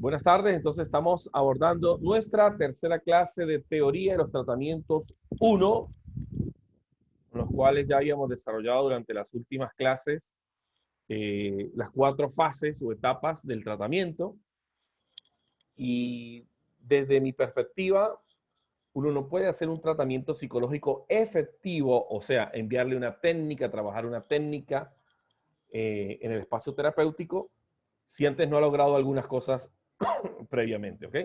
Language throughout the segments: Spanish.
Buenas tardes, entonces estamos abordando nuestra tercera clase de teoría de los tratamientos 1, los cuales ya habíamos desarrollado durante las últimas clases las 4 fases o etapas del tratamiento. Y desde mi perspectiva, uno no puede hacer un tratamiento psicológico efectivo, o sea, enviarle una técnica, trabajar una técnica en el espacio terapéutico, si antes no ha logrado algunas cosas previamente, ¿ok?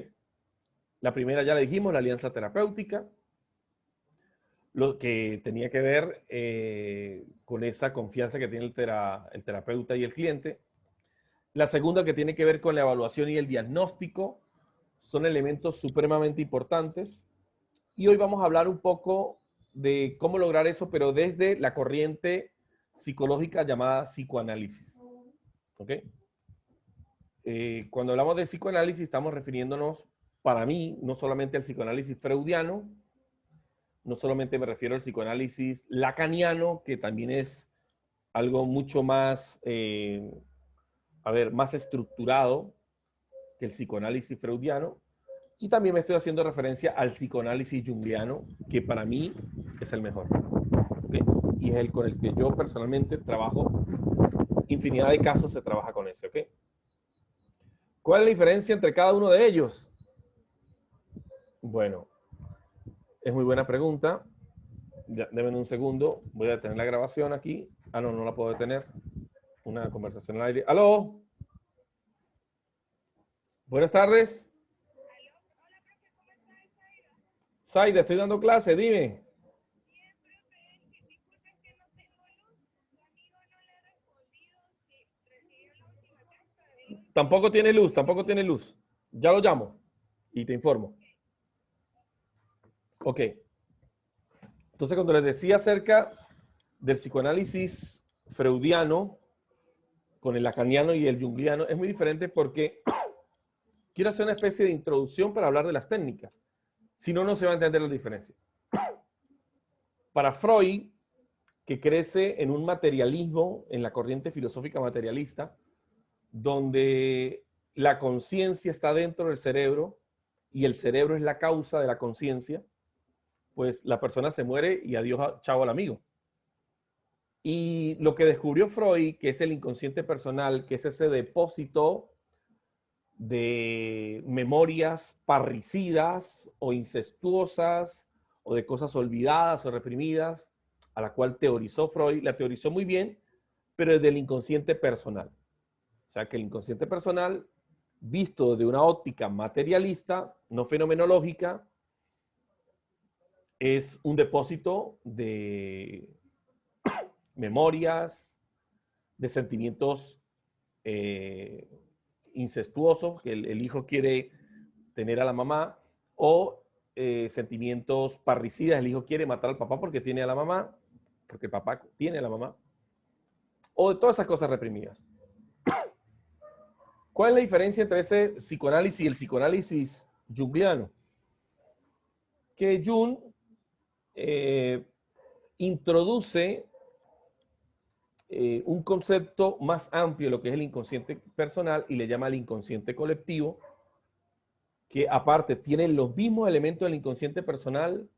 La primera ya le dijimos, la alianza terapéutica, lo que tenía que ver con esa confianza que tiene el terapeuta y el cliente. La segunda, que tiene que ver con la evaluación y el diagnóstico, son elementos supremamente importantes. Y hoy vamos a hablar un poco de cómo lograr eso, pero desde la corriente psicológica llamada psicoanálisis. ¿Ok? Cuando hablamos de psicoanálisis estamos refiriéndonos, para mí, no solamente al psicoanálisis freudiano, no solamente me refiero al psicoanálisis lacaniano, que también es algo mucho más, más estructurado que el psicoanálisis freudiano, y también me estoy haciendo referencia al psicoanálisis junguiano, que para mí es el mejor, ¿okay? Y es el con el que yo personalmente trabajo. Infinidad de casos se trabaja con ese, ¿ok? ¿Cuál es la diferencia entre cada uno de ellos? Bueno, es muy buena pregunta. Denme un segundo. Voy a detener la grabación aquí. Ah, no, no la puedo detener. Una conversación al aire. ¡Aló! Buenas tardes. Saida, estoy dando clase, dime. Tampoco tiene luz, tampoco tiene luz. Ya lo llamo y te informo. Ok. Entonces, cuando les decía acerca del psicoanálisis freudiano con el lacaniano y el junguiano, es muy diferente porque quiero hacer una especie de introducción para hablar de las técnicas. Si no, no se va a entender la diferencia. Para Freud, que crece en un materialismo, en la corriente filosófica materialista, donde la conciencia está dentro del cerebro y el cerebro es la causa de la conciencia, pues la persona se muere y adiós, chao al amigo. Y lo que descubrió Freud, que es el inconsciente personal, que es ese depósito de memorias parricidas o incestuosas o de cosas olvidadas o reprimidas, a la cual teorizó Freud, la teorizó muy bien, pero desde el inconsciente personal. O sea que el inconsciente personal, visto de una óptica materialista, no fenomenológica, es un depósito de memorias, de sentimientos incestuosos, que el hijo quiere tener a la mamá, o sentimientos parricidas, el hijo quiere matar al papá porque tiene a la mamá, porque el papá tiene a la mamá, o de todas esas cosas reprimidas. ¿Cuál es la diferencia entre ese psicoanálisis y el psicoanálisis junguiano? Que Jung introduce un concepto más amplio de lo que es el inconsciente personal y le llama el inconsciente colectivo, que aparte tiene los mismos elementos del inconsciente personal,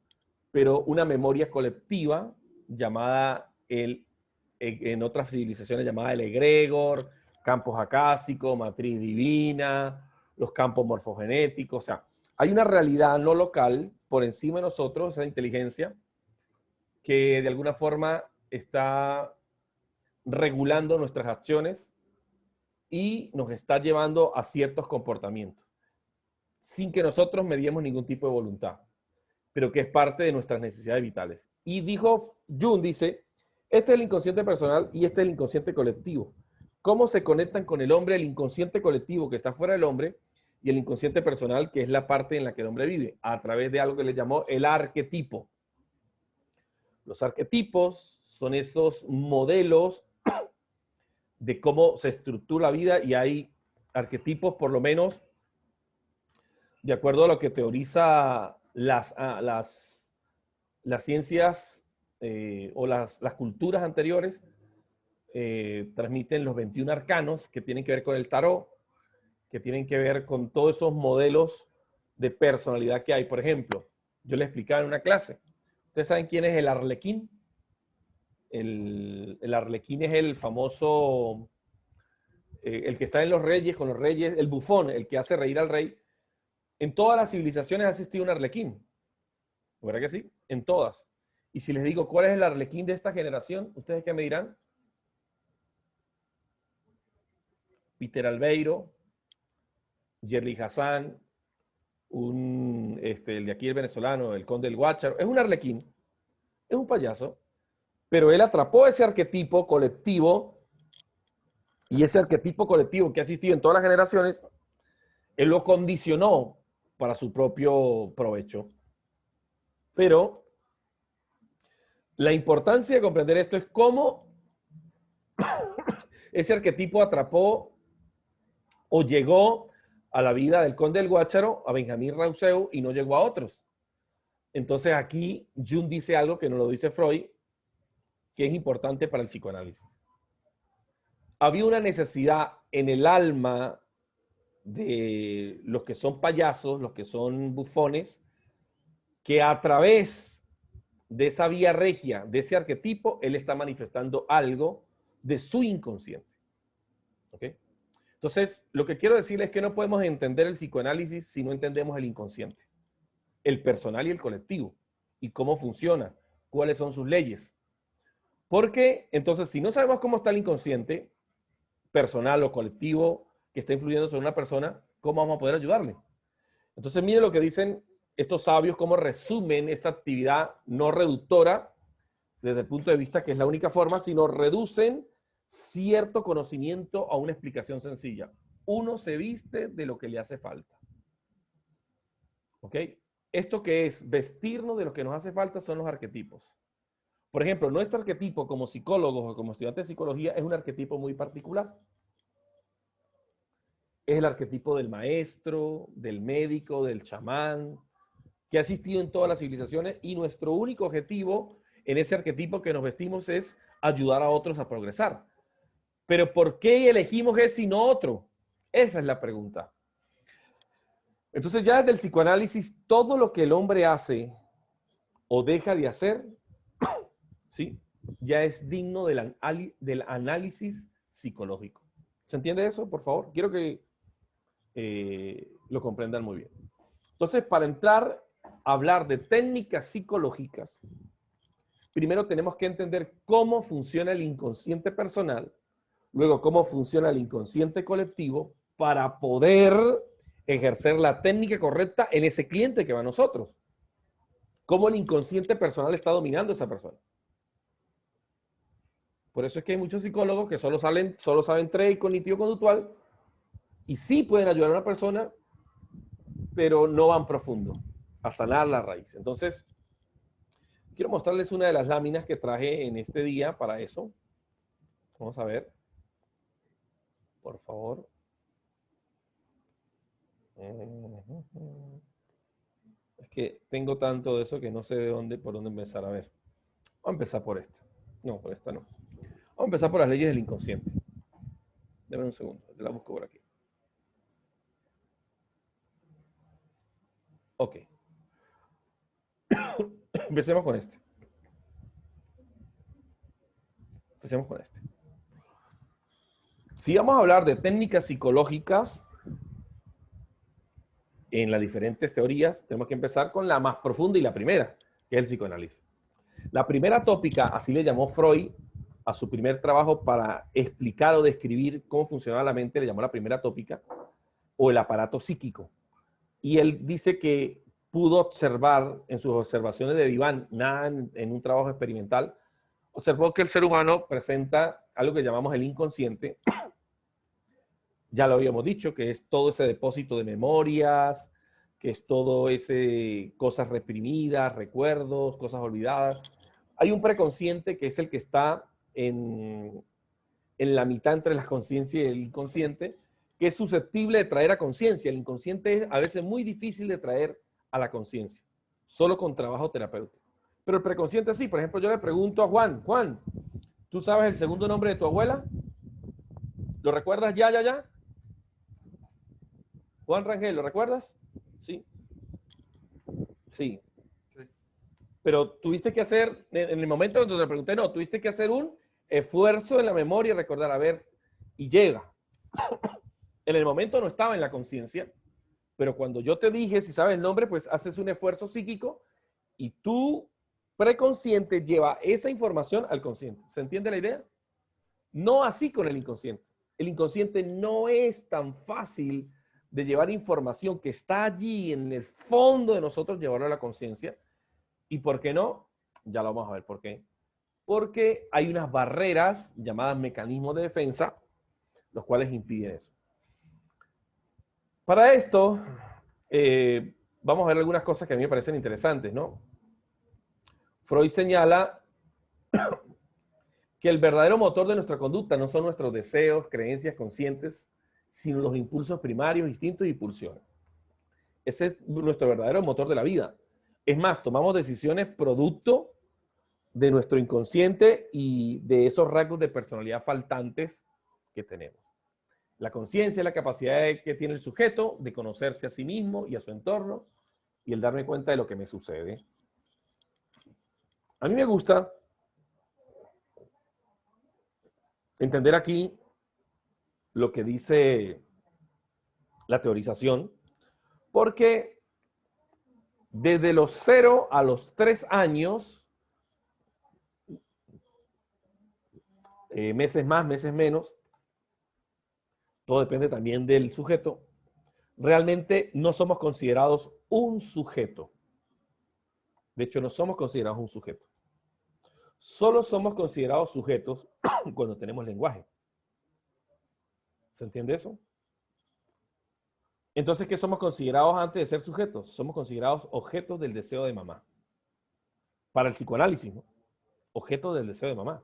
pero una memoria colectiva llamada en otras civilizaciones llamada el egregor, campos acásicos, matriz divina, los campos morfogenéticos. O sea, hay una realidad no local por encima de nosotros, esa inteligencia, que de alguna forma está regulando nuestras acciones y nos está llevando a ciertos comportamientos, sin que nosotros mediemos ningún tipo de voluntad, pero que es parte de nuestras necesidades vitales. Y dijo, Jung dice, este es el inconsciente personal y este es el inconsciente colectivo. ¿Cómo se conectan con el hombre el inconsciente colectivo que está fuera del hombre y el inconsciente personal, que es la parte en la que el hombre vive? A través de algo que le llamó el arquetipo. Los arquetipos son esos modelos de cómo se estructura la vida, y hay arquetipos, por lo menos, de acuerdo a lo que teoriza las ciencias o las culturas anteriores, transmiten los 21 arcanos que tienen que ver con el tarot, que tienen que ver con todos esos modelos de personalidad que hay. Por ejemplo, yo les explicaba en una clase. ¿Ustedes saben quién es el arlequín? El arlequín es el famoso, el que está en los reyes, con los reyes, el bufón, el que hace reír al rey. En todas las civilizaciones ha existido un arlequín. ¿Verdad que sí? En todas. Y si les digo cuál es el arlequín de esta generación, ¿ustedes qué me dirán? Peter Albeiro, Jerry Hassan, el de aquí el venezolano, el conde del Guácharo. Es un arlequín, es un payaso, pero él atrapó ese arquetipo colectivo, y ese arquetipo colectivo que ha existido en todas las generaciones, él lo condicionó para su propio provecho. Pero la importancia de comprender esto es cómo ese arquetipo atrapó o llegó a la vida del conde del Guácharo, a Benjamín Rousseau, y no llegó a otros. Entonces aquí Jung dice algo que no lo dice Freud, que es importante para el psicoanálisis. Había una necesidad en el alma de los que son payasos, los que son bufones, que a través de esa vía regia, de ese arquetipo, él está manifestando algo de su inconsciente. ¿Ok? Entonces, lo que quiero decirles es que no podemos entender el psicoanálisis si no entendemos el inconsciente, el personal y el colectivo, y cómo funciona, cuáles son sus leyes. Porque, entonces, si no sabemos cómo está el inconsciente, personal o colectivo, que está influyendo sobre una persona, ¿cómo vamos a poder ayudarle? Entonces, miren lo que dicen estos sabios, cómo resumen esta actividad no reductora, desde el punto de vista que es la única forma, sino reducen cierto conocimiento a una explicación sencilla. Uno se viste de lo que le hace falta. ¿Ok? Esto que es vestirnos de lo que nos hace falta son los arquetipos. Por ejemplo, nuestro arquetipo como psicólogos o como estudiantes de psicología es un arquetipo muy particular. Es el arquetipo del maestro, del médico, del chamán, que ha existido en todas las civilizaciones, y nuestro único objetivo en ese arquetipo que nos vestimos es ayudar a otros a progresar. Pero ¿por qué elegimos ese y no otro? Esa es la pregunta. Entonces ya desde el psicoanálisis, todo lo que el hombre hace o deja de hacer, ¿sí?, ya es digno del análisis psicológico. ¿Se entiende eso, por favor? Quiero que lo comprendan muy bien. Entonces, para entrar a hablar de técnicas psicológicas, primero tenemos que entender cómo funciona el inconsciente personal, luego cómo funciona el inconsciente colectivo, para poder ejercer la técnica correcta en ese cliente que va a nosotros. Cómo el inconsciente personal está dominando a esa persona. Por eso es que hay muchos psicólogos que solo saben trade cognitivo-conductual, y sí pueden ayudar a una persona, pero no van profundo a sanar la raíz. Entonces, quiero mostrarles una de las láminas que traje en este día para eso. Vamos a ver. Por favor. Es que tengo tanto de eso que no sé por dónde empezar. A ver. Vamos a empezar por esta. No, por esta no. Vamos a empezar por las leyes del inconsciente. Dame un segundo. Te la busco por aquí. Ok. Empecemos con este. Empecemos con este. Si vamos a hablar de técnicas psicológicas en las diferentes teorías, tenemos que empezar con la más profunda y la primera, que es el psicoanálisis. La primera tópica, así le llamó Freud a su primer trabajo para explicar o describir cómo funcionaba la mente, le llamó la primera tópica, o el aparato psíquico. Y él dice que pudo observar en sus observaciones de diván, nada en un trabajo experimental, observó que el ser humano presenta algo que llamamos el inconsciente. Ya lo habíamos dicho, que es todo ese depósito de memorias, que es todo ese cosas reprimidas, recuerdos, cosas olvidadas. Hay un preconsciente que es el que está en la mitad entre la conciencia y el inconsciente, que es susceptible de traer a conciencia. El inconsciente es a veces muy difícil de traer a la conciencia, solo con trabajo terapéutico. Pero el preconsciente sí. Por ejemplo, yo le pregunto a Juan, ¿tú sabes el segundo nombre de tu abuela? ¿Lo recuerdas ya? Juan Rangel, ¿lo recuerdas? Sí. Sí. Sí. Pero tuviste que hacer, en el momento en donde te pregunté, no, tuviste que hacer un esfuerzo en la memoria y recordar, a ver, y llega. En el momento no estaba en la conciencia, pero cuando yo te dije, si sabes el nombre, pues haces un esfuerzo psíquico y tu preconsciente lleva esa información al consciente. ¿Se entiende la idea? No así con el inconsciente. El inconsciente no es tan fácil de llevar información que está allí en el fondo de nosotros, llevarlo a la conciencia. ¿Y por qué no? Ya lo vamos a ver por qué. Porque hay unas barreras llamadas mecanismos de defensa, los cuales impiden eso. Para esto, vamos a ver algunas cosas que a mí me parecen interesantes, ¿no? Freud señala que el verdadero motor de nuestra conducta no son nuestros deseos, creencias conscientes, sino los impulsos primarios, instintos y pulsiones. Ese es nuestro verdadero motor de la vida. Es más, tomamos decisiones producto de nuestro inconsciente y de esos rasgos de personalidad faltantes que tenemos. La conciencia es la capacidad que tiene el sujeto de conocerse a sí mismo y a su entorno y el darme cuenta de lo que me sucede. A mí me gusta entender aquí lo que dice la teorización, porque desde los 0 a los 3 años, meses más, meses menos, todo depende también del sujeto, realmente no somos considerados un sujeto. De hecho, no somos considerados un sujeto. Solo somos considerados sujetos cuando tenemos lenguaje. ¿Se entiende eso? Entonces, ¿qué somos considerados antes de ser sujetos? Somos considerados objetos del deseo de mamá. Para el psicoanálisis, ¿no? Objetos del deseo de mamá.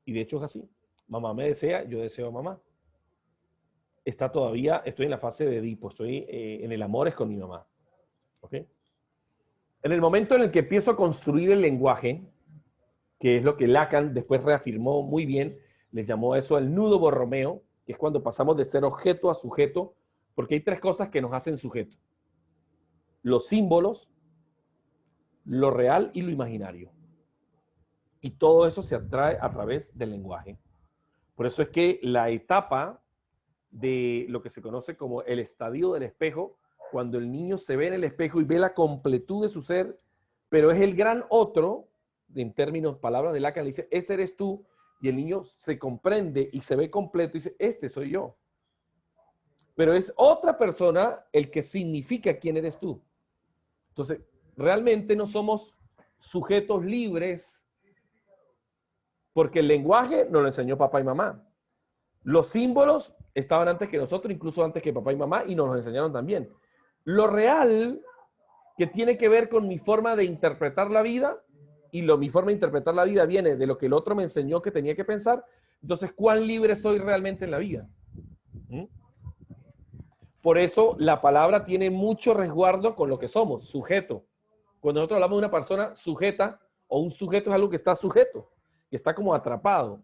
Y de hecho es así. Mamá me desea, yo deseo a mamá. Estoy en la fase de Edipo, estoy en el amor es con mi mamá. ¿Ok? En el momento en el que empiezo a construir el lenguaje, que es lo que Lacan después reafirmó muy bien, les llamó a eso el nudo borromeo, que es cuando pasamos de ser objeto a sujeto, porque hay 3 cosas que nos hacen sujeto. Los símbolos, lo real y lo imaginario. Y todo eso se atrae a través del lenguaje. Por eso es que la etapa de lo que se conoce como el estadio del espejo, cuando el niño se ve en el espejo y ve la completud de su ser, pero es el gran otro, en términos, palabras de Lacan, le dice, ese eres tú, y el niño se comprende y se ve completo y dice, este soy yo. Pero es otra persona el que significa quién eres tú. Entonces, realmente no somos sujetos libres porque el lenguaje nos lo enseñó papá y mamá. Los símbolos estaban antes que nosotros, incluso antes que papá y mamá, y nos los enseñaron también. Lo real, que tiene que ver con mi forma de interpretar la vida, y mi forma de interpretar la vida viene de lo que el otro me enseñó que tenía que pensar, entonces, ¿cuán libre soy realmente en la vida? Por eso la palabra tiene mucho resguardo con lo que somos, sujeto. Cuando nosotros hablamos de una persona sujeta, o un sujeto es algo que está sujeto, que está como atrapado.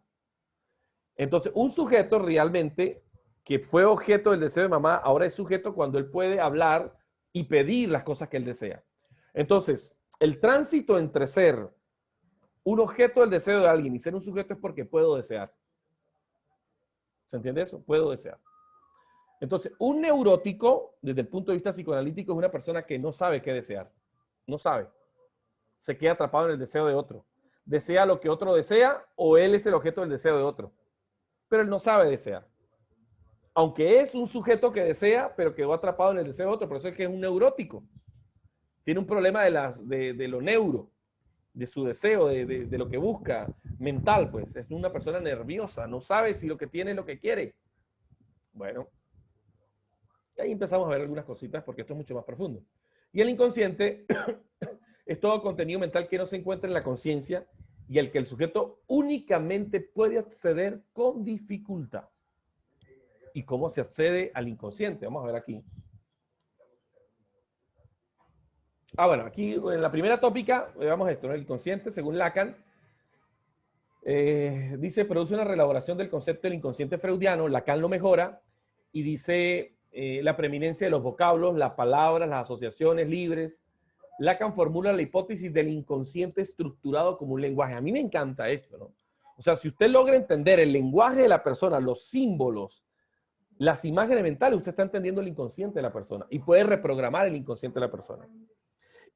Entonces, un sujeto realmente que fue objeto del deseo de mamá, ahora es sujeto cuando él puede hablar y pedir las cosas que él desea. Entonces, el tránsito entre ser un objeto del deseo de alguien y ser un sujeto es porque puedo desear. ¿Se entiende eso? Puedo desear. Entonces, un neurótico, desde el punto de vista psicoanalítico, es una persona que no sabe qué desear. No sabe. Se queda atrapado en el deseo de otro. Desea lo que otro desea o él es el objeto del deseo de otro. Pero él no sabe desear. Aunque es un sujeto que desea, pero quedó atrapado en el deseo de otro. Por eso es que es un neurótico. Tiene un problema de lo neuro, de su deseo, de lo que busca, mental, pues. Es una persona nerviosa. No sabe si lo que tiene es lo que quiere. Bueno. Y ahí empezamos a ver algunas cositas porque esto es mucho más profundo. Y el inconsciente es todo contenido mental que no se encuentra en la conciencia y al que el sujeto únicamente puede acceder con dificultad. ¿Y cómo se accede al inconsciente? Vamos a ver aquí. Bueno, aquí en la primera tópica, veamos esto, ¿no? El inconsciente, según Lacan, dice, produce una reelaboración del concepto del inconsciente freudiano, Lacan lo mejora y dice la preeminencia de los vocablos, las palabras, las asociaciones libres. Lacan formula la hipótesis del inconsciente estructurado como un lenguaje. A mí me encanta esto, ¿no? O sea, si usted logra entender el lenguaje de la persona, los símbolos, las imágenes mentales, usted está entendiendo el inconsciente de la persona y puede reprogramar el inconsciente de la persona.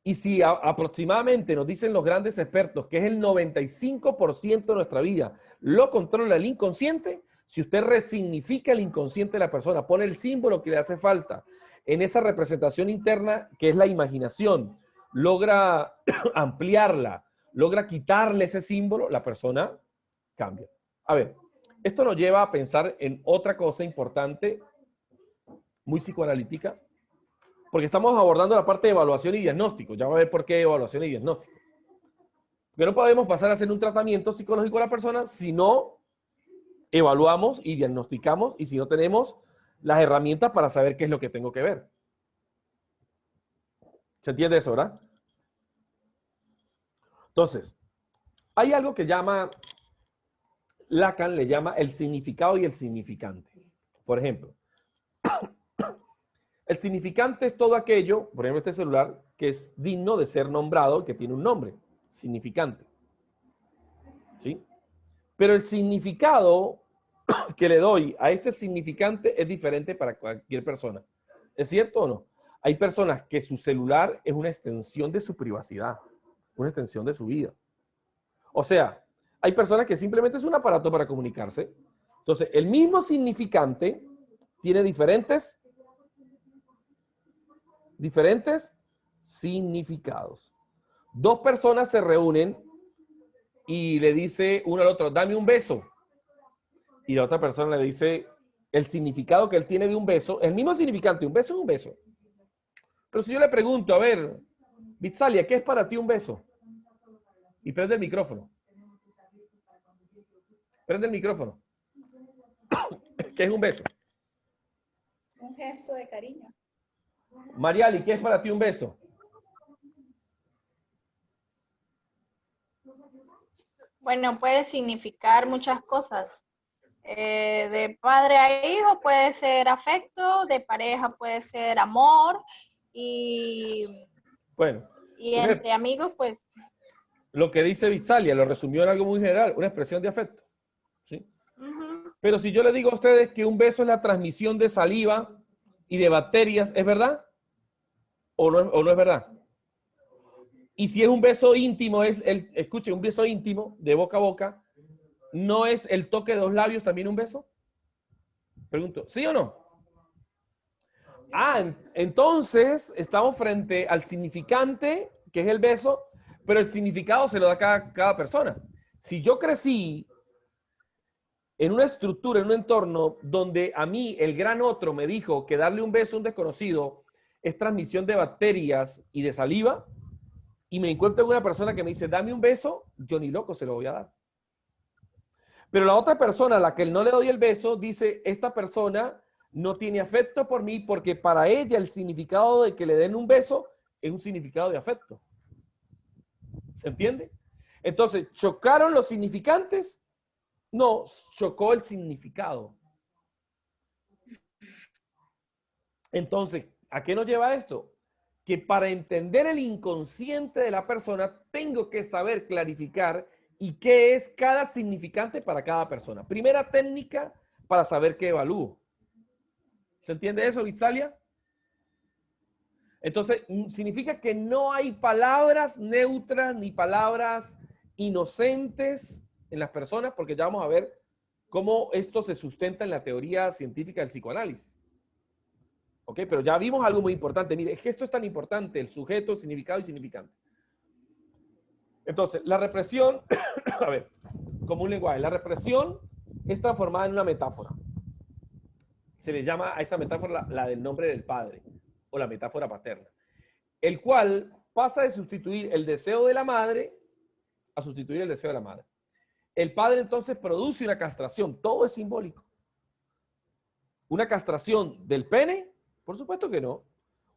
Y si aproximadamente nos dicen los grandes expertos que es el 95% de nuestra vida lo controla el inconsciente, si usted resignifica el inconsciente de la persona, pone el símbolo que le hace falta en esa representación interna que es la imaginación, logra ampliarla, logra quitarle ese símbolo, la persona cambia. A ver, esto nos lleva a pensar en otra cosa importante, muy psicoanalítica, porque estamos abordando la parte de evaluación y diagnóstico. Ya va a ver por qué evaluación y diagnóstico. Porque no podemos pasar a hacer un tratamiento psicológico a la persona si no evaluamos y diagnosticamos y si no tenemos las herramientas para saber qué es lo que tengo que ver. ¿Se entiende eso, verdad? Entonces, hay algo que Lacan le llama el significado y el significante. Por ejemplo, el significante es todo aquello, por ejemplo, este celular, que es digno de ser nombrado, que tiene un nombre, significante. ¿Sí? Pero el significado que le doy a este significante es diferente para cualquier persona. ¿Es cierto o no? Hay personas que su celular es una extensión de su privacidad, una extensión de su vida. O sea, hay personas que simplemente es un aparato para comunicarse. Entonces, el mismo significante tiene diferentes significados. Dos personas se reúnen y le dice uno al otro, dame un beso. Y la otra persona le dice, el significado que él tiene de un beso, el mismo significante, un beso es un beso. Pero si yo le pregunto, a ver, Vitsalia, ¿qué es para ti un beso? Y prende el micrófono. Prende el micrófono. ¿Qué es un beso? Un gesto de cariño. Mariali, ¿qué es para ti un beso? Bueno, puede significar muchas cosas. De padre a hijo puede ser afecto, de pareja puede ser amor y, Bueno, entre amigos, pues. Lo que dice Vitsalia lo resumió en algo muy general, una expresión de afecto. ¿Sí? Pero si yo le digo a ustedes que un beso es la transmisión de saliva y de bacterias, ¿es verdad? ¿O no es verdad? Y si es un beso íntimo, escuche, un beso íntimo de boca a boca, ¿no es el toque de los labios también un beso? Pregunto, ¿sí o no? Ah, entonces estamos frente al significante, que es el beso, pero el significado se lo da cada persona. Si yo crecí en una estructura, en un entorno donde a mí el gran otro me dijo que darle un beso a un desconocido es transmisión de bacterias y de saliva, y me encuentro con una persona que me dice, dame un beso, yo ni loco se lo voy a dar. Pero la otra persona a la que no le doy el beso dice, esta persona no tiene afecto por mí porque para ella el significado de que le den un beso es un significado de afecto. ¿Se entiende? Entonces, ¿chocaron los significantes? No, chocó el significado. Entonces, ¿a qué nos lleva esto? Que para entender el inconsciente de la persona, tengo que saber clarificar y qué es cada significante para cada persona. Primera técnica para saber qué evalúo. ¿Se entiende eso, Vitsalia? Entonces, significa que no hay palabras neutras ni palabras inocentes en las personas, porque ya vamos a ver cómo esto se sustenta en la teoría científica del psicoanálisis. ¿Ok? Pero ya vimos algo muy importante. Mire, es que esto es tan importante, el sujeto, significado y significante. Entonces, la represión, a ver, como un lenguaje, la represión es transformada en una metáfora. Se le llama a esa metáfora la del nombre del padre, o la metáfora paterna, el cual pasa de sustituir el deseo de la madre a sustituir el deseo de la madre. El padre entonces produce una castración, todo es simbólico. ¿Una castración del pene? Por supuesto que no.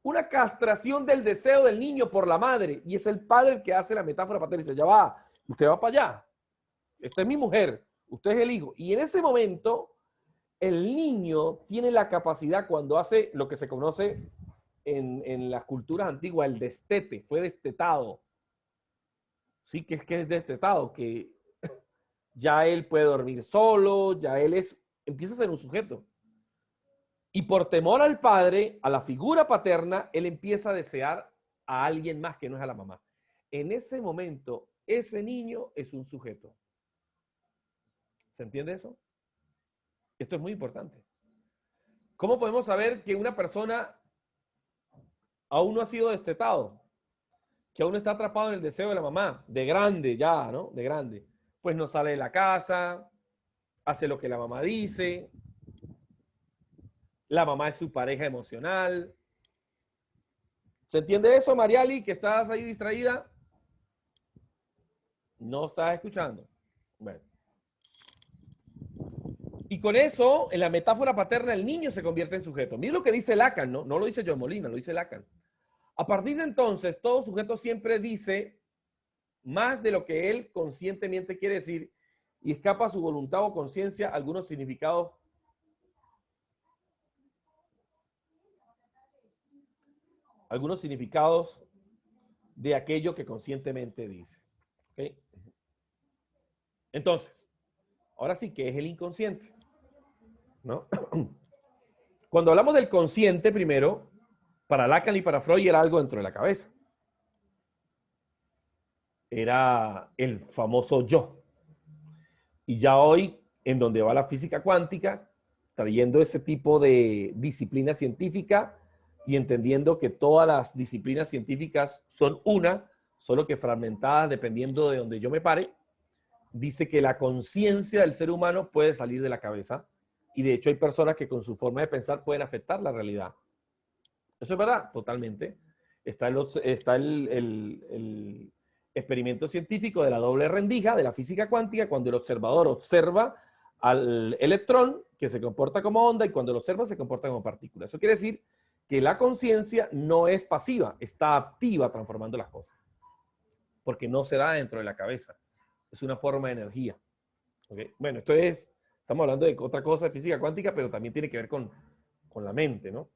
Una castración del deseo del niño por la madre, y es el padre el que hace la metáfora paterna y dice, ya va, usted va para allá, esta es mi mujer, usted es el hijo. Y en ese momento, el niño tiene la capacidad cuando hace lo que se conoce en las culturas antiguas, el destete, fue destetado. Sí, que es destetado, que ya él puede dormir solo, ya él empieza a ser un sujeto. Y por temor al padre, a la figura paterna, él empieza a desear a alguien más que no es a la mamá. En ese momento, ese niño es un sujeto. ¿Se entiende eso? Esto es muy importante. ¿Cómo podemos saber que una persona aún no ha sido destetado? Que aún está atrapado en el deseo de la mamá, de grande ya, ¿no? De grande. Pues no sale de la casa, hace lo que la mamá dice, la mamá es su pareja emocional. ¿Se entiende eso, Mariali, que estás ahí distraída? No estás escuchando. Bueno. Y con eso, en la metáfora paterna, el niño se convierte en sujeto. Mira lo que dice Lacan, ¿no? No lo dice John Molina, lo dice Lacan. A partir de entonces, todo sujeto siempre dice más de lo que él conscientemente quiere decir y escapa a su voluntad o conciencia algunos significados de aquello que conscientemente dice. ¿Okay? Entonces, ahora sí, ¿qué es el inconsciente? ¿No? Cuando hablamos del consciente, primero, para Lacan y para Freud era algo dentro de la cabeza. Era el famoso yo. Y ya hoy, en donde va la física cuántica, trayendo ese tipo de disciplina científica y entendiendo que todas las disciplinas científicas son una, solo que fragmentadas dependiendo de donde yo me pare, dice que la conciencia del ser humano puede salir de la cabeza y de hecho hay personas que con su forma de pensar pueden afectar la realidad. ¿Eso es verdad? Totalmente. Está el experimento científico de la doble rendija de la física cuántica, cuando el observador observa al electrón que se comporta como onda y cuando lo observa se comporta como partícula. Eso quiere decir que la conciencia no es pasiva, está activa transformando las cosas. Porque no se da dentro de la cabeza. Es una forma de energía. ¿Okay? Bueno, estamos hablando de otra cosa de física cuántica, pero también tiene que ver con la mente, ¿no?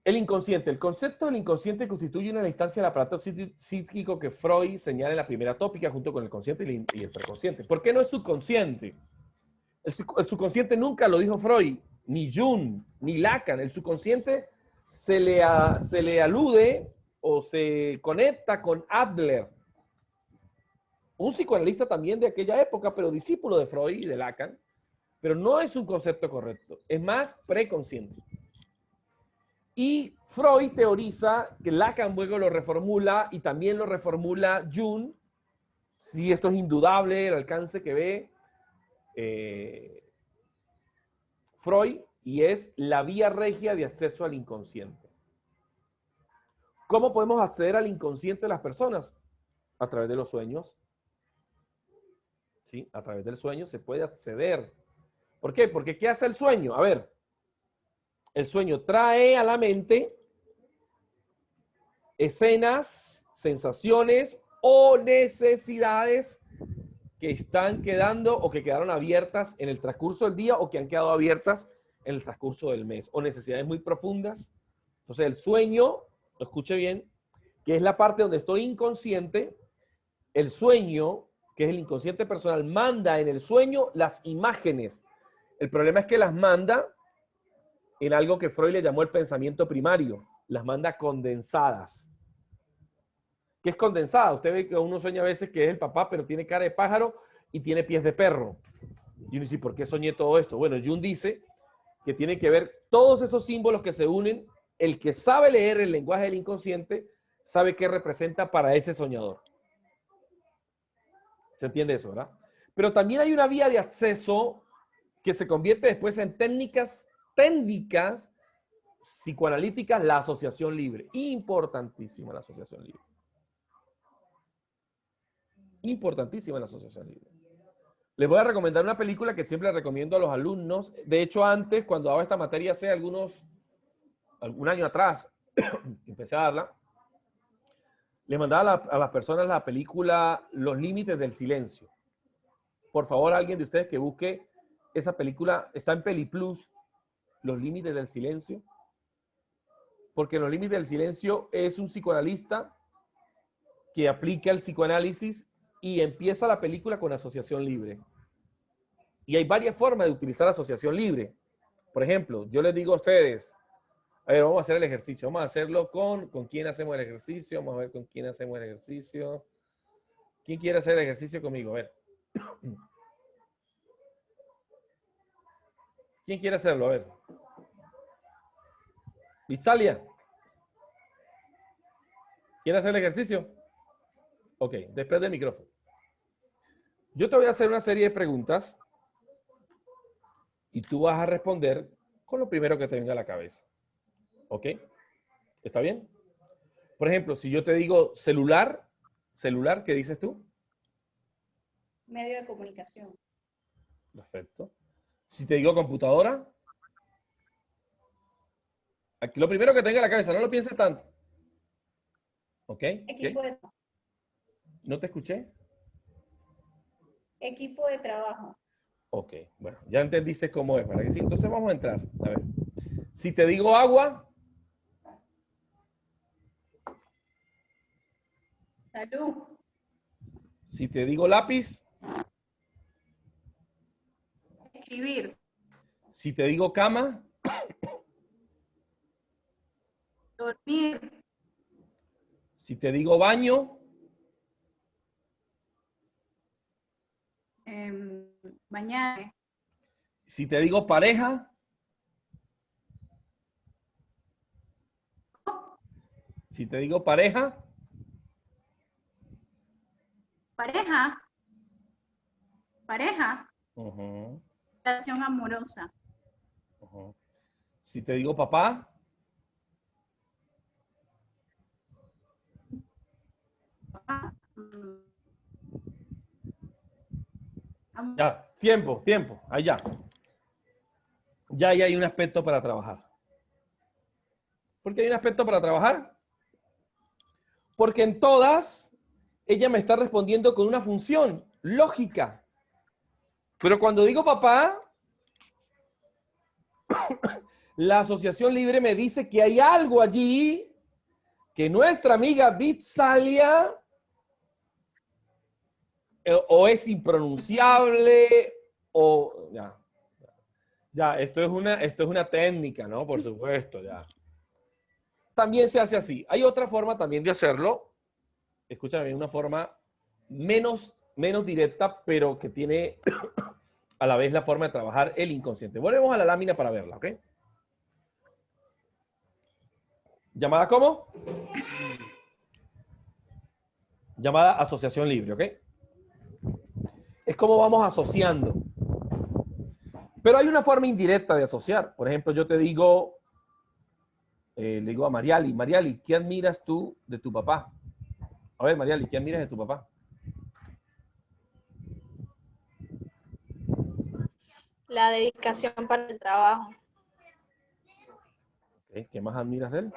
El inconsciente. El concepto del inconsciente constituye una instancia del aparato psíquico que Freud señala en la primera tópica junto con el consciente y el preconsciente. ¿Por qué no es subconsciente? El subconsciente nunca lo dijo Freud, ni Jung, ni Lacan. El subconsciente se le alude o se conecta con Adler, un psicoanalista también de aquella época, pero discípulo de Freud y de Lacan, pero no es un concepto correcto, es más preconsciente. Y Freud teoriza que Lacan luego lo reformula y también lo reformula Jung, si esto es indudable, el alcance que ve Freud, y es la vía regia de acceso al inconsciente. ¿Cómo podemos acceder al inconsciente de las personas? A través de los sueños. ¿Sí? A través del sueño se puede acceder. ¿Por qué? Porque ¿qué hace el sueño? A ver, el sueño trae a la mente escenas, sensaciones o necesidades que están quedando o que quedaron abiertas en el transcurso del día o que han quedado abiertas en el transcurso del mes, o necesidades muy profundas. Entonces el sueño, lo escuche bien, que es la parte donde estoy inconsciente, el sueño, que es el inconsciente personal, manda en el sueño las imágenes. El problema es que las manda en algo que Freud le llamó el pensamiento primario, las manda condensadas. ¿Qué es condensada? Usted ve que uno sueña a veces que es el papá, pero tiene cara de pájaro y tiene pies de perro. Y uno dice, ¿por qué soñé todo esto? Bueno, Jung dice que tiene que ver todos esos símbolos que se unen. El que sabe leer el lenguaje del inconsciente sabe qué representa para ese soñador. ¿Se entiende eso, verdad? Pero también hay una vía de acceso que se convierte después en técnicas psicoanalíticas, la asociación libre. Importantísima la asociación libre. Importantísima la asociación libre. Les voy a recomendar una película que siempre recomiendo a los alumnos. De hecho, antes, cuando daba esta materia, hace un año atrás, empecé a darla, le mandaba a las personas la película Los límites del silencio. Por favor, alguien de ustedes que busque esa película, está en Peliplus, Los límites del silencio. Porque en Los límites del silencio es un psicoanalista que aplica el psicoanálisis y empieza la película con asociación libre. Y hay varias formas de utilizar asociación libre. Por ejemplo, yo les digo a ustedes, a ver, vamos a hacer el ejercicio. Vamos a hacerlo con quién hacemos el ejercicio. Vamos a ver con quién hacemos el ejercicio. ¿Quién quiere hacer el ejercicio conmigo? A ver. ¿Quién quiere hacerlo? A ver. Isalia. ¿Quiere hacer el ejercicio? Ok, después del micrófono. Yo te voy a hacer una serie de preguntas y tú vas a responder con lo primero que te venga a la cabeza. ¿Ok? ¿Está bien? Por ejemplo, si yo te digo celular, ¿qué dices tú? Medio de comunicación. Perfecto. Si te digo computadora, aquí lo primero que tenga en la cabeza, no lo pienses tanto. ¿Ok? Equipo de, ¿No te escuché? equipo de trabajo. Ok, bueno, ya entendiste cómo es, ¿verdad que sí? Entonces vamos a entrar. A ver. Si te digo agua, Salud. si te digo lápiz, Escribir. si te digo cama, Dormir. si te digo baño, Bañar. si te digo pareja, si te digo pareja, Pareja. Pareja. ujú, Relación amorosa. ujú. Si te digo papá, Papá. ya, tiempo, allá. Ya ahí hay un aspecto para trabajar. ¿Por qué hay un aspecto para trabajar? Porque en todas, ella me está respondiendo con una función lógica. Pero cuando digo papá, la asociación libre me dice que hay algo allí que nuestra amiga Bitsalia o es impronunciable o ya, esto es una técnica, ¿no? Por supuesto, ya. También se hace así. Hay otra forma también de hacerlo. Escúchame, una forma menos directa, pero que tiene a la vez la forma de trabajar el inconsciente. Volvemos a la lámina para verla, ¿ok? ¿Llamada cómo? Llamada asociación libre, ¿ok? Es como vamos asociando. Pero hay una forma indirecta de asociar. Por ejemplo, yo te digo, le digo a Mariali, Mariali, ¿qué admiras tú de tu papá? A ver, Mariali, ¿qué admiras de tu papá? La dedicación para el trabajo. ¿Okay? ¿Qué más admiras de él?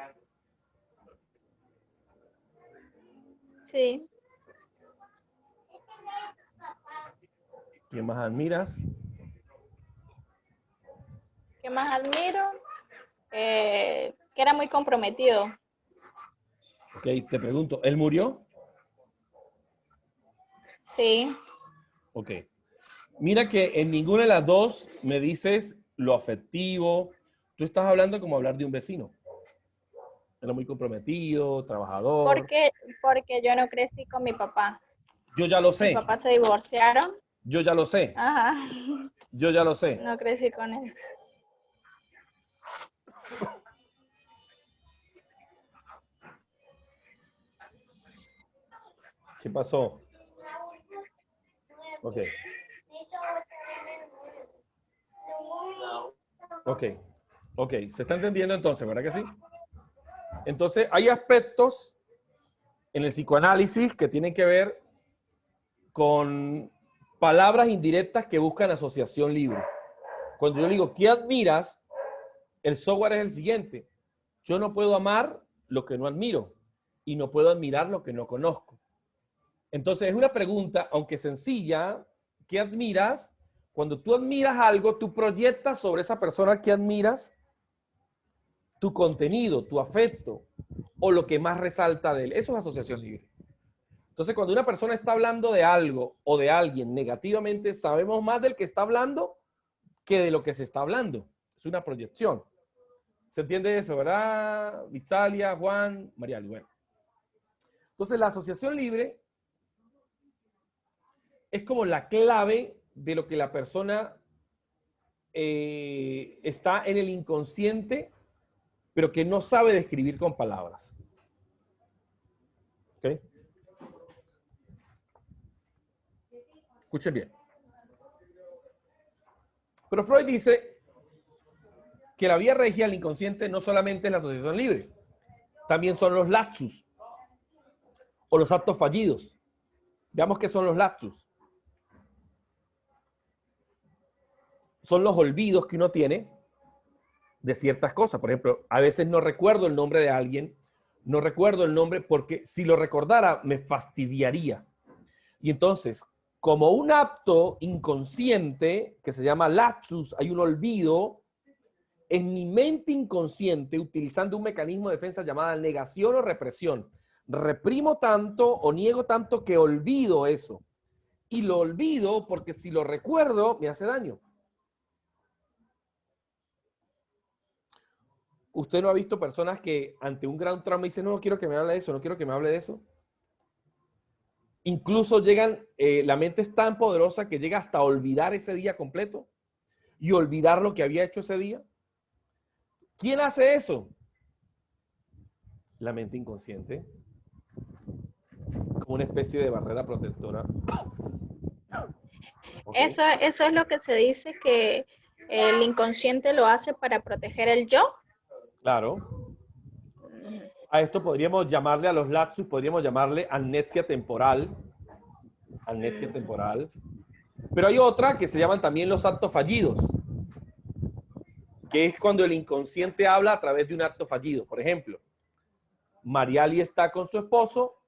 Sí. ¿Qué más admiras? ¿Qué más admiro? Que era muy comprometido. Ok, te pregunto, ¿él murió? Sí. Ok. Mira que en ninguna de las dos me dices lo afectivo. Tú estás hablando como hablar de un vecino. Era muy comprometido, trabajador. Porque yo no crecí con mi papá. Yo ya lo Mis sé. papás se divorciaron. Yo ya lo sé. Ajá. Yo ya lo sé. No crecí con él. ¿Qué pasó? Ok. Ok. Ok. ¿Se está entendiendo entonces, verdad que sí? Entonces, hay aspectos en el psicoanálisis que tienen que ver con palabras indirectas que buscan asociación libre. Cuando yo digo, ¿qué admiras? El software es el siguiente. Yo no puedo amar lo que no admiro y no puedo admirar lo que no conozco. Entonces, es una pregunta, aunque sencilla, ¿qué admiras Cuando tú admiras algo, tú proyectas sobre esa persona que admiras tu contenido, tu afecto o lo que más resalta de él. Eso es asociación libre. Entonces, cuando una persona está hablando de algo o de alguien negativamente, sabemos más del que está hablando que de lo que se está hablando. Es una proyección. ¿Se entiende eso, verdad? Visalia, Juan, Mariali. Bueno. Entonces, la asociación libre es como la clave de lo que la persona está en el inconsciente, pero que no sabe describir con palabras. ¿Ok? Escuchen bien. Pero Freud dice que la vía regia del inconsciente no solamente es la asociación libre, también son los lapsus o los actos fallidos. Veamos qué son los lapsus. Son los olvidos que uno tiene de ciertas cosas. Por ejemplo, a veces no recuerdo el nombre de alguien, no recuerdo el nombre porque si lo recordara me fastidiaría. Y entonces, como un acto inconsciente que se llama lapsus, hay un olvido en mi mente inconsciente utilizando un mecanismo de defensa llamada negación o represión. Reprimo tanto o niego tanto que olvido eso. Y lo olvido porque si lo recuerdo me hace daño. ¿Usted no ha visto personas que ante un gran trauma dicen, no quiero que me hable de eso, no quiero que me hable de eso? Incluso llegan, la mente es tan poderosa que llega hasta olvidar ese día completo y olvidar lo que había hecho ese día. ¿Quién hace eso? La mente inconsciente. Como una especie de barrera protectora. Okay. Eso es lo que se dice que el inconsciente lo hace para proteger el yo. Claro. A esto podríamos llamarle, a los lapsus, podríamos llamarle amnesia temporal. Amnesia temporal. Pero hay otra que se llaman también los actos fallidos, que es cuando el inconsciente habla a través de un acto fallido. Por ejemplo, Mariali está con su esposo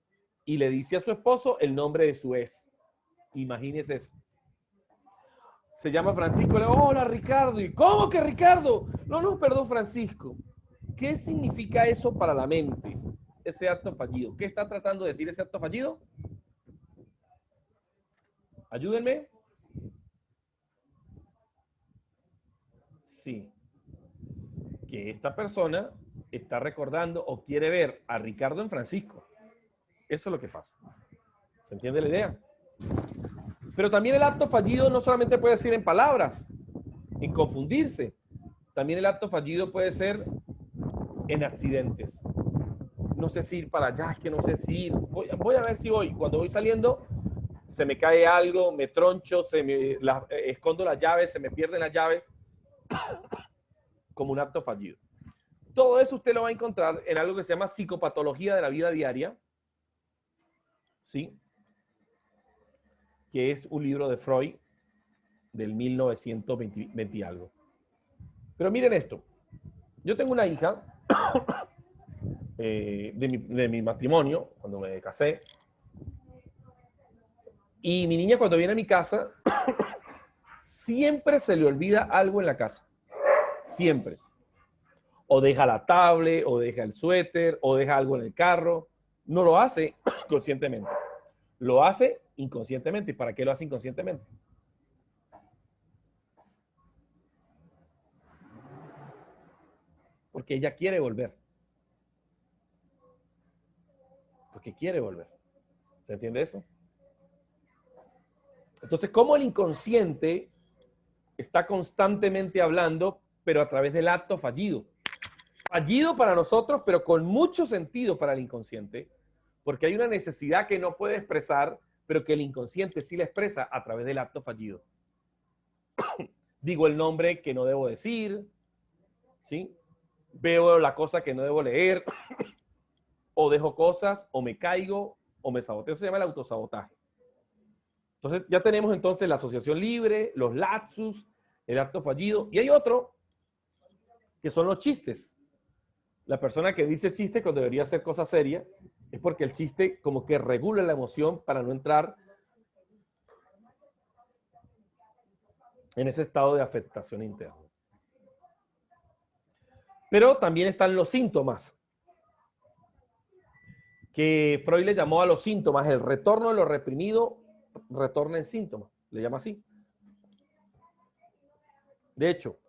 y le dice a su esposo el nombre de su ex. Imagínese eso. Se llama Francisco. Le digo, hola Ricardo. ¿Y cómo que Ricardo? No, perdón, Francisco. ¿Qué significa eso para la mente? Ese acto fallido. ¿Qué está tratando de decir ese acto fallido? Ayúdenme. Sí. Que esta persona está recordando o quiere ver a Ricardo en Francisco. Eso es lo que pasa. ¿Se entiende la idea? Pero también el acto fallido no solamente puede ser en palabras, en confundirse. También el acto fallido puede ser en accidentes. No sé si ir para allá, es que no sé si ir. Voy a ver si voy. Cuando voy saliendo, se me cae algo, me troncho, escondo las llaves, se me pierden las llaves. Como un acto fallido. Todo eso usted lo va a encontrar en algo que se llama psicopatología de la vida diaria. ¿Sí? Que es un libro de Freud del 1920 y algo. Pero miren esto. Yo tengo una hija de mi matrimonio, cuando me casé. Y mi niña cuando viene a mi casa, siempre se le olvida algo en la casa. Siempre. O deja la tablet, o deja el suéter, o deja algo en el carro. No lo hace conscientemente. Lo hace inconscientemente. ¿Y para qué lo hace inconscientemente? Porque ella quiere volver. Porque quiere volver. ¿Se entiende eso? Entonces, ¿cómo el inconsciente está constantemente hablando, pero a través del acto fallido? Fallido para nosotros, pero con mucho sentido para el inconsciente, porque hay una necesidad que no puede expresar, pero que el inconsciente sí la expresa a través del acto fallido. Digo el nombre que no debo decir, ¿sí? Veo la cosa que no debo leer, o dejo cosas, o me caigo, o me saboteo. Eso se llama el autosabotaje. Entonces, ya tenemos entonces la asociación libre, los lapsus, el acto fallido, y hay otro que son los chistes. La persona que dice chiste cuando debería hacer cosa seria es porque el chiste como que regula la emoción para no entrar en ese estado de afectación interna. Pero también están los síntomas, que Freud le llamó a los síntomas, el retorno de lo reprimido retorna en síntomas, le llama así. De hecho,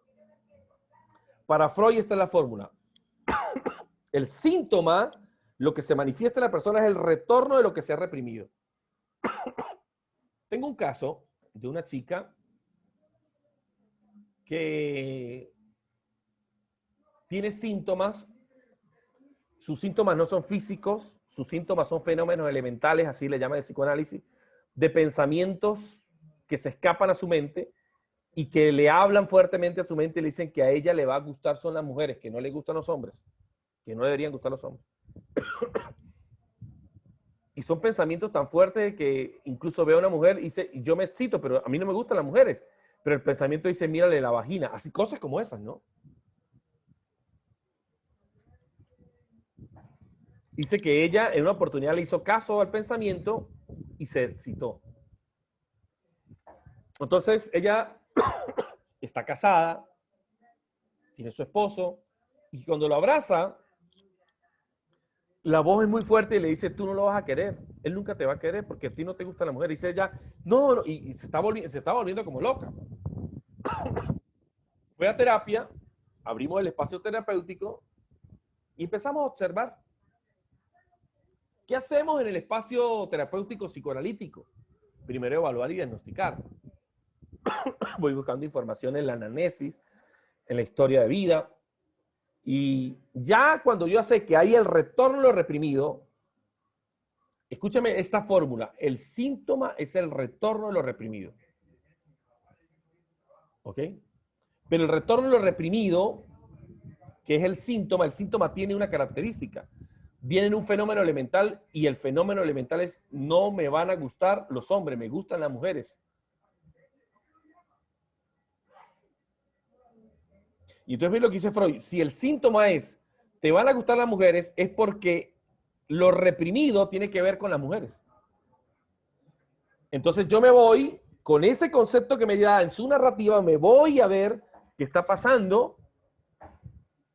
para Freud esta es la fórmula. El síntoma, lo que se manifiesta en la persona es el retorno de lo que se ha reprimido. Tengo un caso de una chica que tiene síntomas. Sus síntomas no son físicos, sus síntomas son fenómenos elementales, así le llama el psicoanálisis, de pensamientos que se escapan a su mente y que le hablan fuertemente a su mente y le dicen que a ella le va a gustar son las mujeres, que no le gustan los hombres, que no deberían gustar los hombres. Y son pensamientos tan fuertes que incluso veo a una mujer y dice, yo me excito, pero a mí no me gustan las mujeres. Pero el pensamiento dice, mírale la vagina. Así, cosas como esas, ¿no? Dice que ella en una oportunidad le hizo caso al pensamiento y se excitó. Entonces ella está casada, tiene su esposo, y cuando lo abraza, la voz es muy fuerte y le dice, tú no lo vas a querer, él nunca te va a querer porque a ti no te gusta la mujer. Y dice ella, no, no, y se está volviendo como loca. Fue a terapia, abrimos el espacio terapéutico y empezamos a observar. ¿Qué hacemos en el espacio terapéutico psicoanalítico? Primero evaluar y diagnosticar. Voy buscando información en la anamnesis, en la historia de vida. Y ya cuando yo sé que hay el retorno a lo reprimido, escúchame esta fórmula, el síntoma es el retorno a lo reprimido. ¿Ok? Pero el retorno a lo reprimido, que es el síntoma tiene una característica. Viene en un fenómeno elemental y el fenómeno elemental es no me van a gustar los hombres, me gustan las mujeres. Y entonces ve lo que dice Freud, si el síntoma es te van a gustar las mujeres, es porque lo reprimido tiene que ver con las mujeres. Entonces yo me voy, con ese concepto que me da en su narrativa, me voy a ver qué está pasando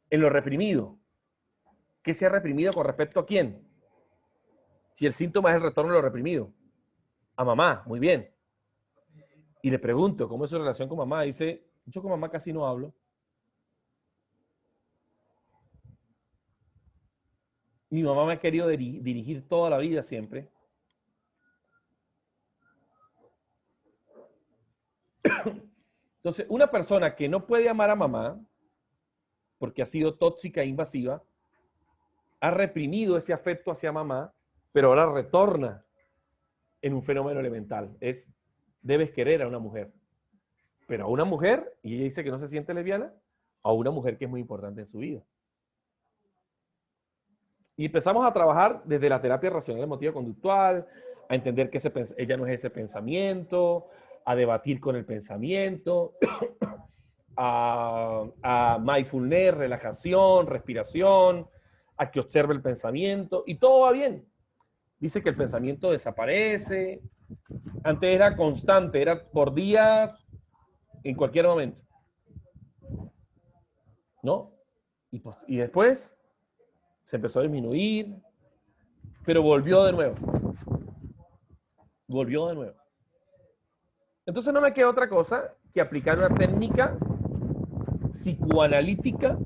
en lo reprimido. ¿Qué se ha reprimido con respecto a quién? Si el síntoma es el retorno de lo reprimido. A mamá, muy bien. Y le pregunto, ¿cómo es su relación con mamá? Dice, yo con mamá casi no hablo. Mi mamá me ha querido dirigir toda la vida siempre. Entonces, una persona que no puede amar a mamá, porque ha sido tóxica e invasiva, ha reprimido ese afecto hacia mamá, pero ahora retorna en un fenómeno elemental. Es, debes querer a una mujer. Pero a una mujer, y ella dice que no se siente lesbiana, a una mujer que es muy importante en su vida. Y empezamos a trabajar desde la terapia racional emotiva conductual, a entender que ella no es ese pensamiento, a debatir con el pensamiento, a mindfulness, relajación, respiración, a que observe el pensamiento, y todo va bien. Dice que el pensamiento desaparece. Antes era constante, era por día, en cualquier momento. ¿No? Y después se empezó a disminuir, pero volvió de nuevo. Volvió de nuevo. Entonces no me queda otra cosa que aplicar una técnica psicoanalítica,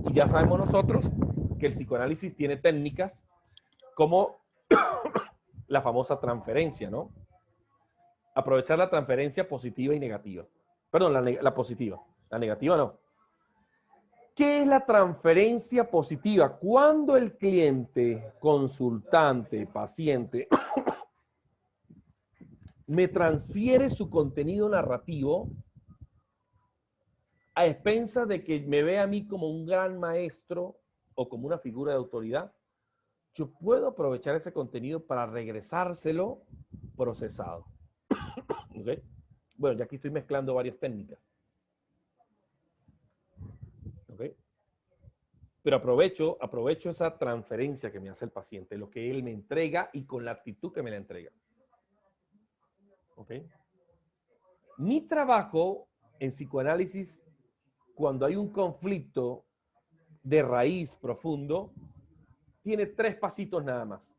y ya sabemos nosotros que el psicoanálisis tiene técnicas como la famosa transferencia, ¿no? Aprovechar la transferencia positiva y negativa. Perdón, la positiva. La negativa no. ¿Qué es la transferencia positiva? Cuando el cliente, consultante, paciente, me transfiere su contenido narrativo a expensas de que me vea a mí como un gran maestro o como una figura de autoridad, yo puedo aprovechar ese contenido para regresárselo procesado. ¿Okay? Bueno, ya aquí estoy mezclando varias técnicas. ¿Okay? Pero aprovecho esa transferencia que me hace el paciente, lo que él me entrega y con la actitud que me la entrega. ¿Ok? Mi trabajo en psicoanálisis, cuando hay un conflicto de raíz profundo, tiene 3 pasitos nada más.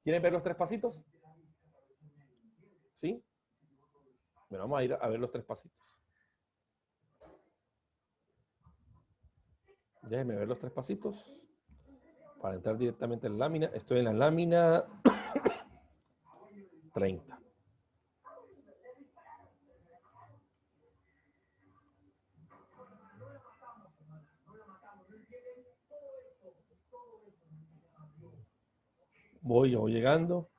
¿Quieren ver los 3 pasitos? ¿Sí? Bueno, vamos a ir a ver los 3 pasitos. Déjenme ver los 3 pasitos para entrar directamente en la lámina. Estoy en la lámina 30. Voy llegando.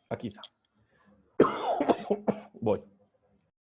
Aquí está. Voy.